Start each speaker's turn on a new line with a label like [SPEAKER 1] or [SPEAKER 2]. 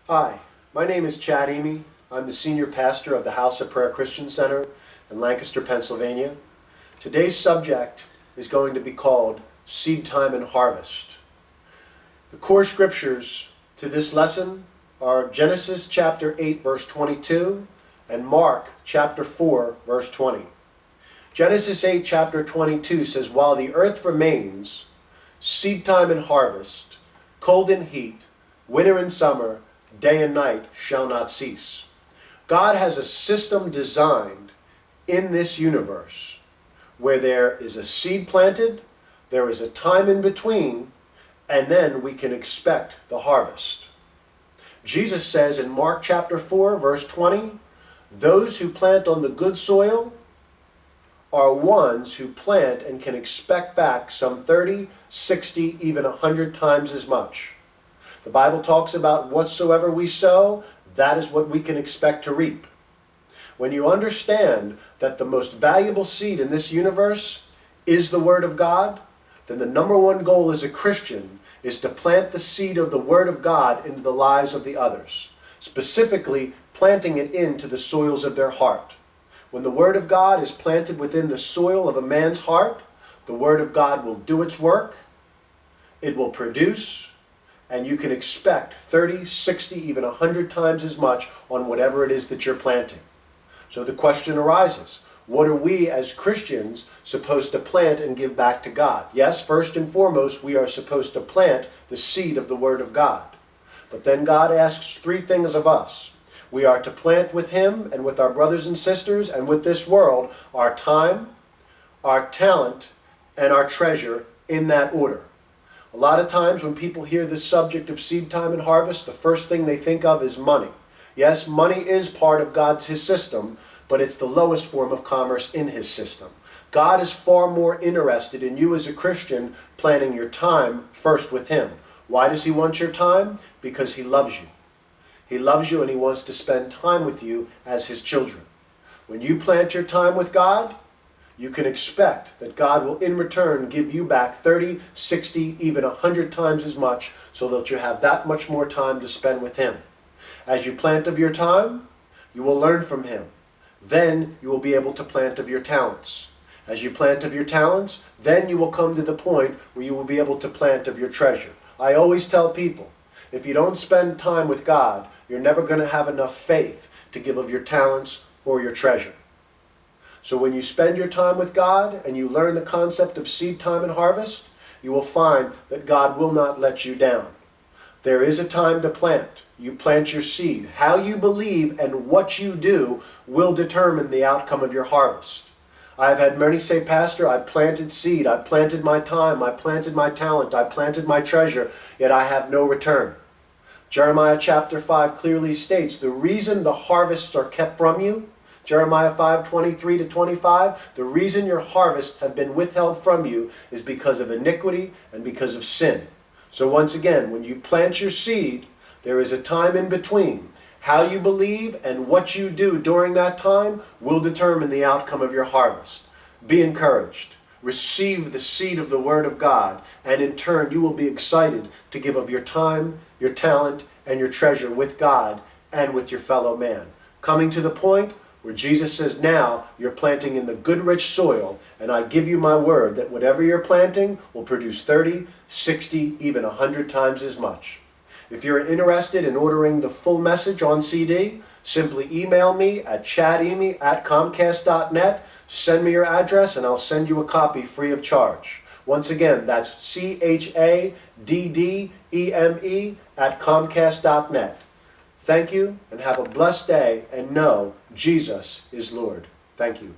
[SPEAKER 1] Hi, my name is Chad Emy. I'm the senior pastor of the House of Prayer Christian Center in Lancaster, Pennsylvania. Today's subject is going to be called Seed Time and Harvest. The core scriptures to this lesson are Genesis chapter 8 verse 22 and Mark chapter 4 verse 20. Genesis 8 chapter 22 says, "While the earth remains, seed time and harvest, cold and heat, winter and summer, day and night shall not cease." God has a system designed in this universe where there is a seed planted, there is a time in between, and then we can expect the harvest. Jesus says in Mark chapter 4 verse 20, "Those who plant on the good soil are ones who plant and can expect back some 30, 60, even 100 times as much." The Bible talks about whatsoever we sow, that is what we can expect to reap. When you understand that the most valuable seed in this universe is the Word of God, then the number one goal as a Christian is to plant the seed of the Word of God into the lives of the others, specifically planting it into the soils of their heart. When the Word of God is planted within the soil of a man's heart, the Word of God will do its work, it will produce, and you can expect 30, 60, even 100 times as much on whatever it is that you're planting. So the question arises, what are we as Christians supposed to plant and give back to God? Yes, first and foremost, we are supposed to plant the seed of the Word of God. But then God asks three things of us. We are to plant with Him and with our brothers and sisters and with this world our time, our talent, and our treasure in that order. A lot of times when people hear this subject of seed time and harvest, the first thing they think of is money. Yes, money is part of His system, but it's the lowest form of commerce in His system. God is far more interested in you as a Christian planting your time first with Him. Why does He want your time? Because He loves you. He loves you and He wants to spend time with you as His children. When you plant your time with God, you can expect that God will in return give you back 30, 60, even 100 times as much, so that you have that much more time to spend with Him. As you plant of your time, you will learn from Him. Then you will be able to plant of your talents. As you plant of your talents, then you will come to the point where you will be able to plant of your treasure. I always tell people, if you don't spend time with God, you're never going to have enough faith to give of your talents or your treasure. So when you spend your time with God and you learn the concept of seed time and harvest, you will find that God will not let you down. There is a time to plant. You plant your seed. How you believe and what you do will determine the outcome of your harvest. I've had many say, "Pastor, I planted seed, I planted my time, I planted my talent, I planted my treasure, yet I have no return." Jeremiah chapter 5 clearly states the reason the harvests are kept from you, Jeremiah 5:23-25, the reason your harvests have been withheld from you is because of iniquity and because of sin. So once again, when you plant your seed, there is a time in between. How you believe and what you do during that time will determine the outcome of your harvest. Be encouraged. Receive the seed of the Word of God, and in turn you will be excited to give of your time, your talent, and your treasure with God and with your fellow man. Coming to the point where Jesus says, "Now you're planting in the good rich soil, and I give you my word that whatever you're planting will produce 30, 60, even 100 times as much." If you're interested in ordering the full message on CD, simply email me at chademy@comcast.net, send me your address, and I'll send you a copy free of charge. Once again, that's CHADDEME@comcast.net. Thank you, and have a blessed day, and know Jesus is Lord. Thank you.